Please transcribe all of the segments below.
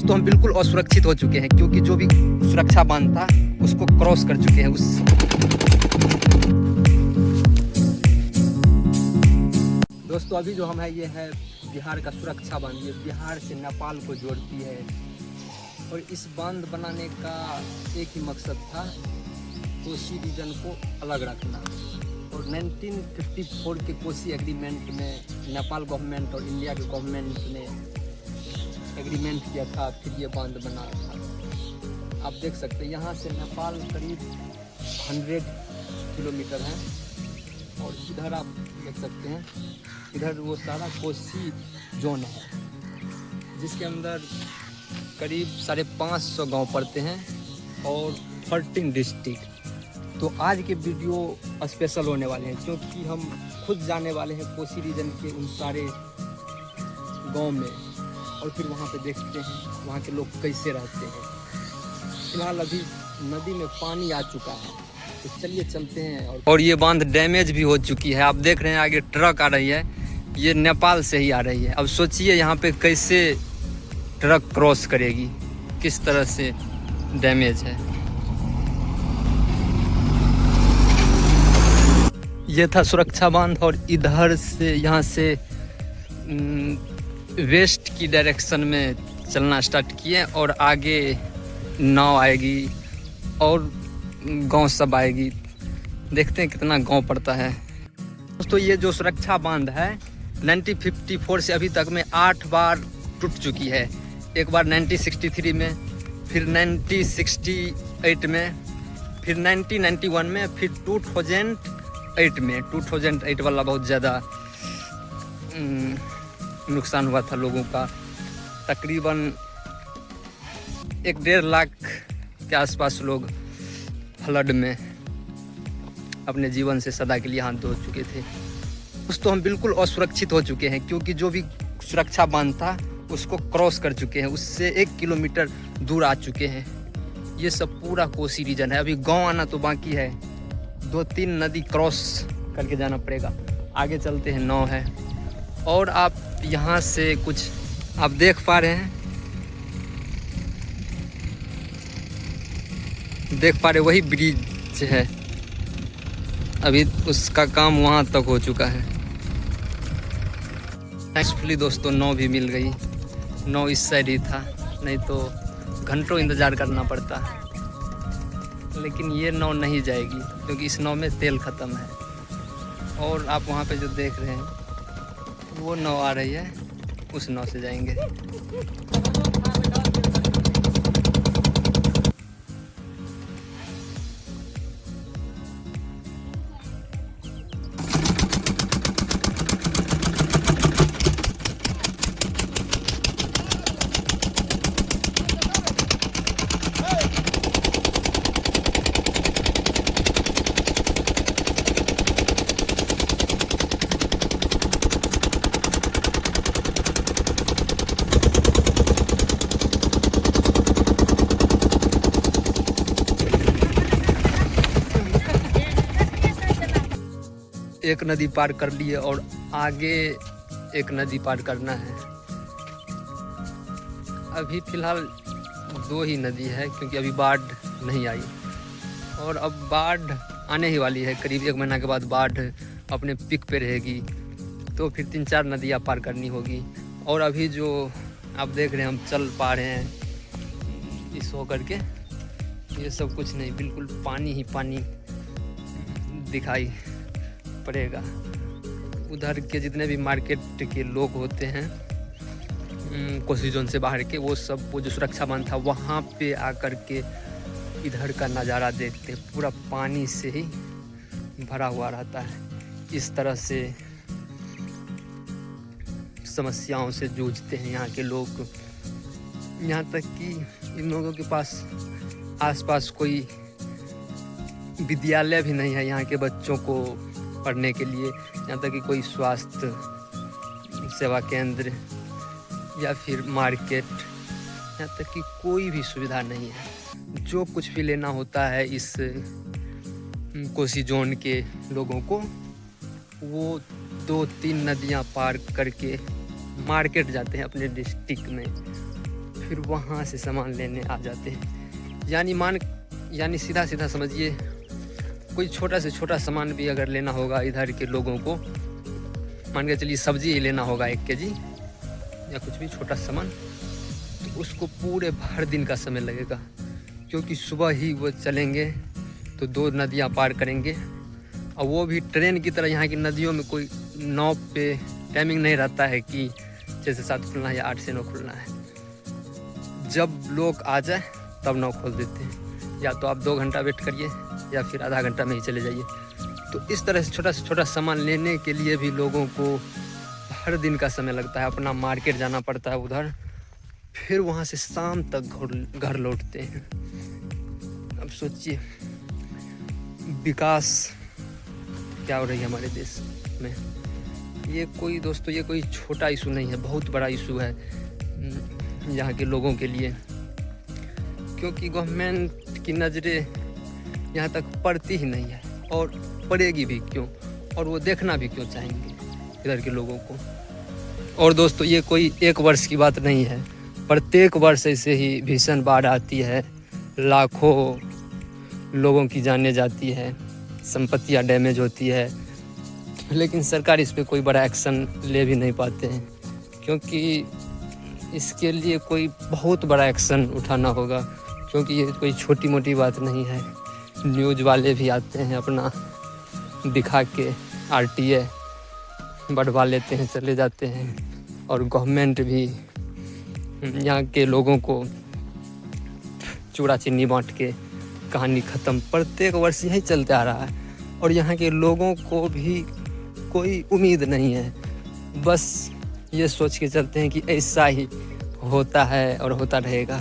दोस्तों हम बिल्कुल असुरक्षित हो चुके हैं, क्योंकि जो भी सुरक्षा बांध था उसको क्रॉस कर चुके हैं। दोस्तों अभी जो हम है ये है बिहार का सुरक्षा बांध। ये बिहार से नेपाल को जोड़ती है और इस बांध बनाने का एक ही मकसद था, कोसी रीजन को अलग रखना। और 1954 के कोसी एग्रीमेंट में नेपाल गवर्नमेंट और इंडिया के गवर्नमेंट ने एग्रीमेंट किया था, फिर ये बांध बना था। आप देख सकते हैं यहाँ से नेपाल करीब 100 किलोमीटर है और इधर आप देख सकते हैं, इधर वो सारा कोसी जोन है जिसके अंदर करीब 550 गांव पड़ते हैं और 13 डिस्ट्रिक्ट। तो आज के वीडियो स्पेशल होने वाले हैं, क्योंकि हम खुद जाने वाले हैं कोसी रीजन के उन सारे गांव में और फिर वहां पे देखते हैं वहां के लोग कैसे रहते हैं। फिलहाल अभी नदी में पानी आ चुका है, तो चलिए चलते हैं। और ये बांध डैमेज भी हो चुकी है। आप देख रहे हैं आगे ट्रक आ रही है, ये नेपाल से ही आ रही है। अब सोचिए यहाँ पे कैसे ट्रक क्रॉस करेगी, किस तरह से डैमेज है। ये था सुरक्षा बांध और इधर से यहाँ से वेस्ट की डायरेक्शन में चलना स्टार्ट किए और आगे नाव आएगी और गांव सब आएगी। देखते हैं कितना गांव पड़ता है। दोस्तों ये जो सुरक्षा बांध है 1954 से अभी तक में 8 बार टूट चुकी है। एक बार 1963 में, फिर 1968 में, फिर 1991 में, फिर 2008 में। 2008 वाला बहुत ज़्यादा नुकसान हुआ था लोगों का। तकरीबन 1-1.5 लाख के आसपास लोग फ्लड में अपने जीवन से सदा के लिए हाथ धो चुके थे। दोस्तों हम बिल्कुल असुरक्षित हो चुके हैं, क्योंकि जो भी सुरक्षा बांध था उसको क्रॉस कर चुके हैं, उससे 1 किलोमीटर दूर आ चुके हैं। ये सब पूरा कोसी रीजन है। अभी गांव आना तो बाकी है, 2-3 नदी क्रॉस करके जाना पड़ेगा। आगे चलते हैं, नाव है। और आप यहाँ से कुछ आप देख पा रहे हैं, वही ब्रिज है। अभी उसका काम वहाँ तक हो चुका है। एक्चुअली दोस्तों नाव भी मिल गई। नाव इस साइड ही था, नहीं तो घंटों इंतज़ार करना पड़ता। लेकिन ये नाव नहीं जाएगी क्योंकि इस नाव में तेल ख़त्म है। और आप वहाँ पे जो देख रहे हैं वो नाव आ रही है, उस नाव से जाएंगे। एक नदी पार कर लिए और आगे एक नदी पार करना है। अभी फ़िलहाल 2 ही नदी है, क्योंकि अभी बाढ़ नहीं आई और अब बाढ़ आने ही वाली है। करीब 1 महीना के बाद बाढ़ अपने पीक पे रहेगी, तो फिर 3-4 नदियाँ पार करनी होगी। और अभी जो आप देख रहे हैं हम चल पा रहे हैं इस हो करके, ये सब कुछ नहीं, बिल्कुल पानी ही पानी दिखाई पड़ेगा। उधर के जितने भी मार्केट के लोग होते हैं कोसी जोन से बाहर के, वो सब वो जो सुरक्षा बांध था वहाँ पे आकर के इधर का नज़ारा देखते हैं। पूरा पानी से ही भरा हुआ रहता है। इस तरह से समस्याओं से जूझते हैं यहाँ के लोग। यहाँ तक कि इन लोगों के पास आसपास कोई विद्यालय भी नहीं है यहाँ के बच्चों को पढ़ने के लिए। यहाँ तक कि कोई स्वास्थ्य सेवा केंद्र या फिर मार्केट, यहाँ तक कि कोई भी सुविधा नहीं है। जो कुछ भी लेना होता है इस कोसी जोन के लोगों को, वो 2-3 नदियाँ पार करके मार्केट जाते हैं अपने डिस्ट्रिक्ट में। फिर वहाँ से सामान लेने आ जाते हैं। यानी सीधा सीधा समझिए, कोई छोटा से छोटा सामान भी अगर लेना होगा इधर के लोगों को, मान के चलिए सब्जी ही लेना होगा 1 kg या कुछ भी छोटा सामान, तो उसको पूरे भर दिन का समय लगेगा। क्योंकि सुबह ही वो चलेंगे तो 2 नदियाँ पार करेंगे, और वो भी ट्रेन की तरह। यहाँ की नदियों में कोई नाव पे टाइमिंग नहीं रहता है कि 6 से 7 खुलना है या 8 से 9 खुलना है। जब लोग आ जाए तब नाव खोल देते हैं, या तो आप 2 घंटा वेट करिए या फिर आधा घंटा में ही चले जाइए। तो इस तरह से छोटा सामान लेने के लिए भी लोगों को हर दिन का समय लगता है। अपना मार्केट जाना पड़ता है उधर, फिर वहाँ से शाम तक घर लौटते हैं। अब सोचिए विकास क्या हो रही है हमारे देश में। ये कोई छोटा इशू नहीं है, बहुत बड़ा इशू है यहाँ के लोगों के लिए। क्योंकि गवर्नमेंट की नज़रें यहाँ तक पड़ती ही नहीं है, और पड़ेगी भी क्यों, और वो देखना भी क्यों चाहेंगे इधर के लोगों को। और दोस्तों, ये कोई 1 वर्ष की बात नहीं है, प्रत्येक वर्ष ऐसे ही भीषण बाढ़ आती है, लाखों लोगों की जानें जाती है, संपत्तियाँ डैमेज होती है, लेकिन सरकार इस पे कोई बड़ा एक्शन ले भी नहीं पाते हैं। क्योंकि इसके लिए कोई बहुत बड़ा एक्शन उठाना होगा, क्योंकि ये कोई छोटी मोटी बात नहीं है। न्यूज़ वाले भी आते हैं, अपना दिखा के RTA बढ़वा लेते हैं, चले जाते हैं, और गवर्नमेंट भी यहाँ के लोगों को चूड़ा चीनी बांट के कहानी ख़त्म। प्रत्येक वर्ष यही चलते आ रहा है, और यहाँ के लोगों को भी कोई उम्मीद नहीं है। बस ये सोच के चलते हैं कि ऐसा ही होता है और होता रहेगा।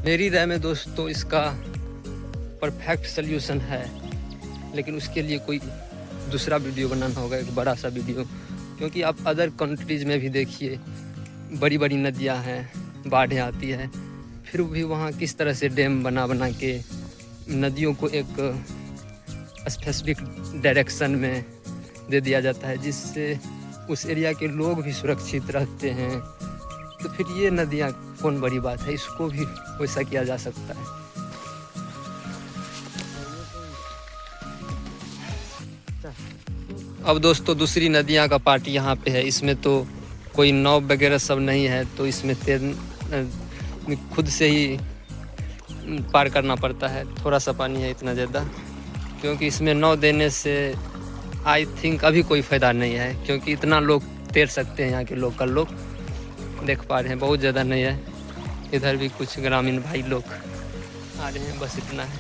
मेरी राय में दोस्तों, इसका परफेक्ट सल्यूशन है, लेकिन उसके लिए कोई दूसरा वीडियो बनाना होगा, एक बड़ा सा वीडियो। क्योंकि आप अदर कंट्रीज़ में भी देखिए, बड़ी बड़ी नदियाँ हैं, बाढ़ें आती है, फिर भी वहाँ किस तरह से डैम बना के नदियों को एक स्पेसिफिक डायरेक्शन में दे दिया जाता है, जिससे उस एरिया के लोग भी सुरक्षित रहते हैं। तो फिर ये नदियाँ कौन बड़ी बात है, इसको भी वैसा किया जा सकता है। अब दोस्तों, दूसरी नदियाँ का पार्ट यहाँ पे है। इसमें तो कोई नाव वगैरह सब नहीं है, तो इसमें खुद से ही पार करना पड़ता है। थोड़ा सा पानी है, इतना ज़्यादा, क्योंकि इसमें नाव देने से आई थिंक अभी कोई फ़ायदा नहीं है, क्योंकि इतना लोग तैर सकते हैं। यहाँ के लोकल लोग देख पा रहे हैं, बहुत ज़्यादा नहीं है। इधर भी कुछ ग्रामीण भाई लोग आ रहे हैं, बस इतना है।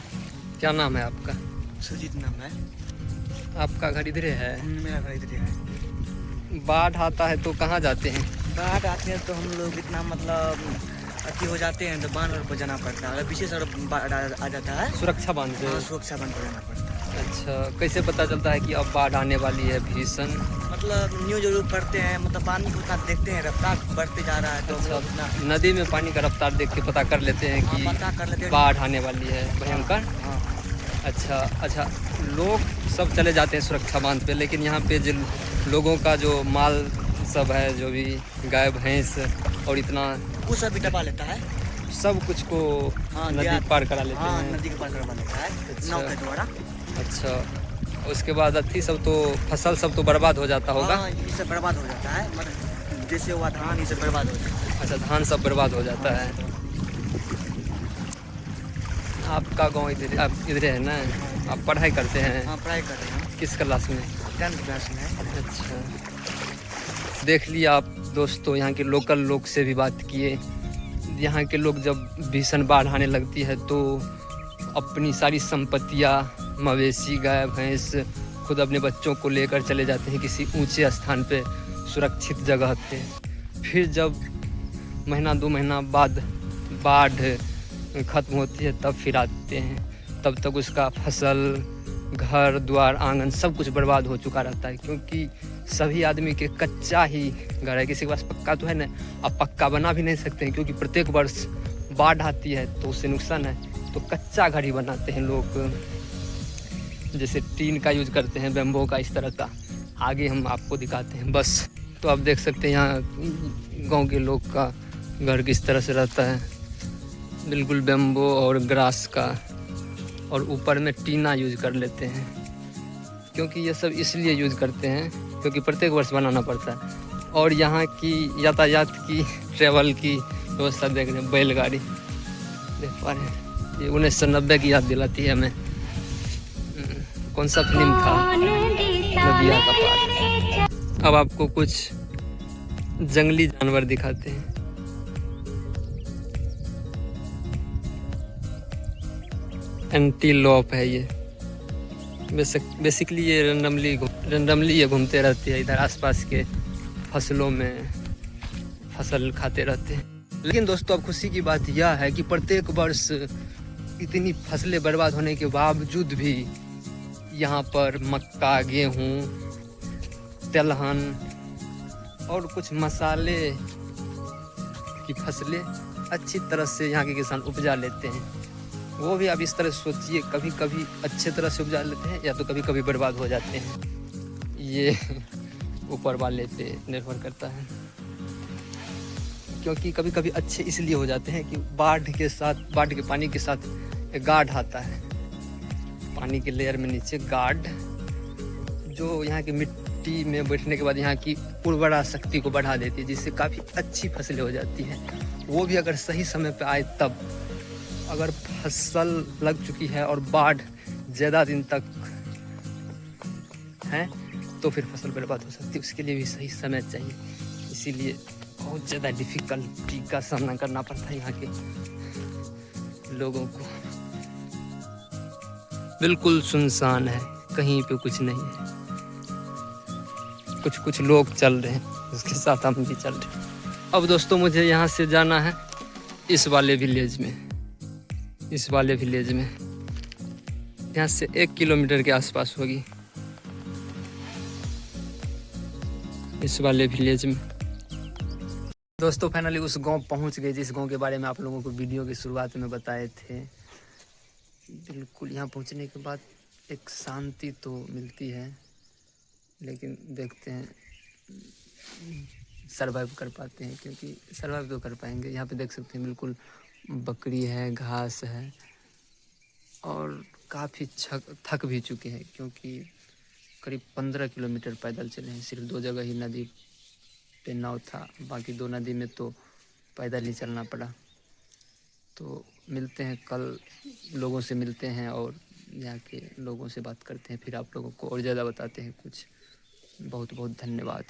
क्या नाम है आपका? सुजीत नाम है। आपका घर इधर है? मेरा घर इधर है। बाढ़ आता है तो कहाँ जाते हैं? बाढ़ आते हैं तो हम लोग इतना मतलब अति हो जाते हैं, तो बांध पर जाना पड़ता है। विशेष बाढ़ आ जाता है, सुरक्षा बांध पे? सुरक्षा बांध पर जाना पड़ता है। अच्छा, कैसे पता चलता है कि अब बाढ़ आने वाली है भीषण? मतलब न्यूज जरूर पढ़ते हैं, मतलब पानी को उतना देखते हैं, रफ्तार बढ़ते जा रहा है, तो अच्छा, उतना नदी में पानी का रफ्तार देख के पता कर लेते हैं कि पता कर लेते हैं बाढ़ आने वाली है भयंकर। हाँ। अच्छा, लोग सब चले जाते हैं सुरक्षा बांध पे, लेकिन यहाँ पे जो लोगों का जो माल सब है, जो भी गाय भैंस और इतना वो सब भी दबा लेता है, सब कुछ को नदी पार करा लेते हैं। नदी के पार करवा लेता है नाव के द्वारा। अच्छा, उसके बाद अथी सब तो फसल सब तो बर्बाद हो जाता होगा? ये सब बर्बाद हो जाता है, मतलब जैसे हुआ धान, ये सब बर्बाद हो जाता है। अच्छा, धान सब बर्बाद हो जाता है। आपका गांव इधर, आप इधर है ना? आप पढ़ाई करते हैं? हाँ, पढ़ाई कर रहे हैं। किस क्लास में? 10th क्लास में है। अच्छा, देख लिया आप दोस्तों, यहाँ के लोकल लोग से भी बात किए। यहाँ के लोग जब भीषण बाढ़ आने लगती है तो अपनी सारी संपत्तियाँ, मवेशी, गाय भैंस, खुद अपने बच्चों को लेकर चले जाते हैं किसी ऊंचे स्थान पे, सुरक्षित जगह पे। फिर जब महीना 2 महीना बाद बाढ़ ख़त्म होती है तब फिर आते हैं। तब तक उसका फसल, घर द्वार, आंगन सब कुछ बर्बाद हो चुका रहता है, क्योंकि सभी आदमी के कच्चा ही घर है। किसी के पास पक्का तो है ना, अब पक्का बना भी नहीं सकते हैं, क्योंकि प्रत्येक वर्ष बाढ़ आती है तो उससे नुकसान है। तो कच्चा घर ही बनाते हैं लोग, जैसे टीन का यूज करते हैं, बेम्बो का, इस तरह का। आगे हम आपको दिखाते हैं बस। तो आप देख सकते हैं यहाँ गांव के लोग का घर किस तरह से रहता है। बिल्कुल बेम्बो और ग्रास का, और ऊपर में टीना यूज कर लेते हैं, क्योंकि ये सब इसलिए यूज करते हैं क्योंकि प्रत्येक वर्ष बनाना पड़ता है। और यहाँ की यातायात की, ट्रेवल की व्यवस्था देख रहे हैं, बैलगाड़ी देख पा रहे हैं। ये 1990 की याद दिलाती है हमें। कौन सा फिल्म था, नदिया का पार। अब आपको कुछ जंगली जानवर दिखाते हैं। एंटीलोप है ये। बेसिकली ये रैंडमली ये घूमते रहती है इधर आसपास के फसलों में, फसल खाते रहते हैं। लेकिन दोस्तों अब खुशी की बात यह है कि प्रत्येक वर्ष इतनी फसलें बर्बाद होने के बावजूद भी यहाँ पर मक्का, गेहूँ, तिलहन और कुछ मसाले की फसलें अच्छी तरह से यहाँ के किसान उपजा लेते हैं। वो भी आप इस तरह सोचिए, कभी कभी अच्छे तरह से उपजा लेते हैं या तो कभी कभी बर्बाद हो जाते हैं। ये ऊपर वाले पे निर्भर करता है, क्योंकि कभी कभी अच्छे इसलिए हो जाते हैं कि बाढ़ के पानी के साथ एक गाढ़ आता है, पानी के लेयर में नीचे गाढ़, जो यहाँ की मिट्टी में बैठने के बाद यहाँ की उर्वरा शक्ति को बढ़ा देती है, जिससे काफ़ी अच्छी फसलें हो जाती हैं। वो भी अगर सही समय पे आए तब। अगर फसल लग चुकी है और बाढ़ ज़्यादा दिन तक है तो फिर फसल बर्बाद हो सकती है, उसके लिए भी सही समय चाहिए। इसीलिए बहुत ज़्यादा डिफ़िकल्टी का सामना करना पड़ता है यहाँ के लोगों को। बिल्कुल सुनसान है, कहीं पे कुछ नहीं है। कुछ लोग चल रहे हैं, उसके साथ हम भी चल रहे हैं। अब दोस्तों मुझे यहाँ से जाना है इस वाले विलेज में। यहाँ से 1 किलोमीटर के आसपास होगी, इस वाले विलेज में। दोस्तों फाइनली उस गांव पहुंच गए जिस गांव के बारे में आप लोगों को वीडियो की शुरुआत में बताए थे। बिल्कुल यहाँ पहुंचने के बाद एक शांति तो मिलती है, लेकिन देखते हैं सरवाइव कर पाते हैं, क्योंकि सरवाइव तो कर पाएंगे। यहाँ पे देख सकते हैं बिल्कुल बकरी है, घास है, और काफ़ी थक भी चुके हैं, क्योंकि करीब 15 किलोमीटर पैदल चले हैं। सिर्फ 2 जगह ही नदी पे नाव था, बाकी 2 नदी में तो पैदल ही चलना पड़ा। तो मिलते हैं कल, लोगों से मिलते हैं और यहाँ के लोगों से बात करते हैं, फिर आप लोगों को और ज़्यादा बताते हैं कुछ। बहुत बहुत धन्यवाद।